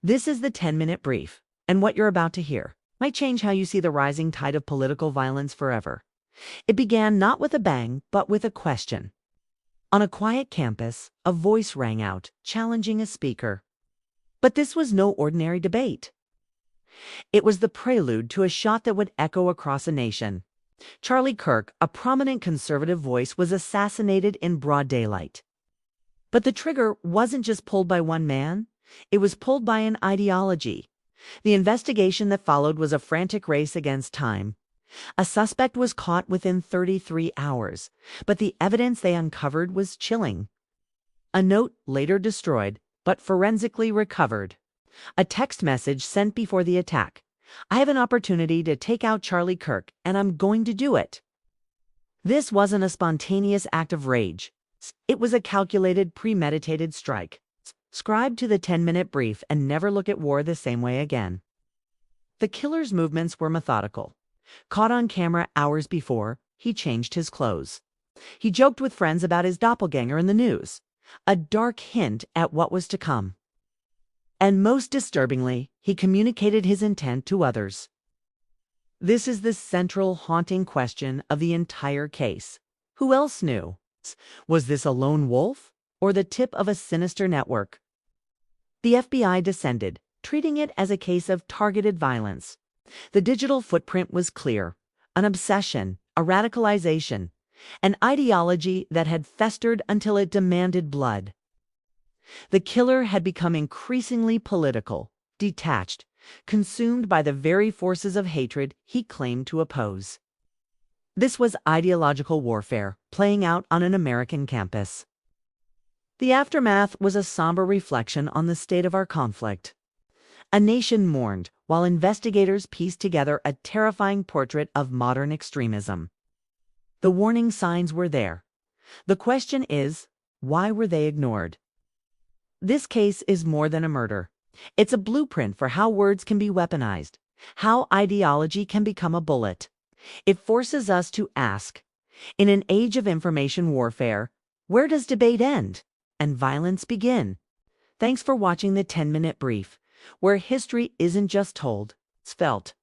This is the 10-minute brief, and what you're about to hear might change how you see the rising tide of political violence forever. It began not with a bang, but with a question. On a quiet campus, a voice rang out, challenging a speaker. But this was no ordinary debate. It was the prelude to a shot that would echo across a nation. Charlie Kirk, a prominent conservative voice, was assassinated in broad daylight. But the trigger wasn't just pulled by one man, it was pulled by an ideology. The investigation that followed was a frantic race against time. A suspect was caught within 33 hours, but the evidence they uncovered was chilling. A note later destroyed, but forensically recovered. A text message sent before the attack. I have an opportunity to take out Charlie Kirk, and I'm going to do it. This wasn't a spontaneous act of rage. It was a calculated, premeditated strike. Subscribe to the 10-minute brief and never look at war the same way again. The killer's movements were methodical. Caught on camera hours before, he changed his clothes. He joked with friends about his doppelganger in the news, a dark hint at what was to come. And most disturbingly, he communicated his intent to others. This is the central, haunting question of the entire case. Who else knew? Was this a lone wolf or the tip of a sinister network? The FBI descended, treating it as a case of targeted violence. The digital footprint was clear: an obsession, a radicalization, an ideology that had festered until it demanded blood. The killer had become increasingly political, detached, consumed by the very forces of hatred he claimed to oppose. This was ideological warfare playing out on an American campus. The aftermath was a somber reflection on the state of our conflict. A nation mourned while investigators pieced together a terrifying portrait of modern extremism. The warning signs were there. The question is, why were they ignored? This case is more than a murder. It's a blueprint for how words can be weaponized, how ideology can become a bullet. It forces us to ask, in an age of information warfare, where does debate end and violence begin? Thanks for watching the 10-minute brief, where history isn't just told, it's felt.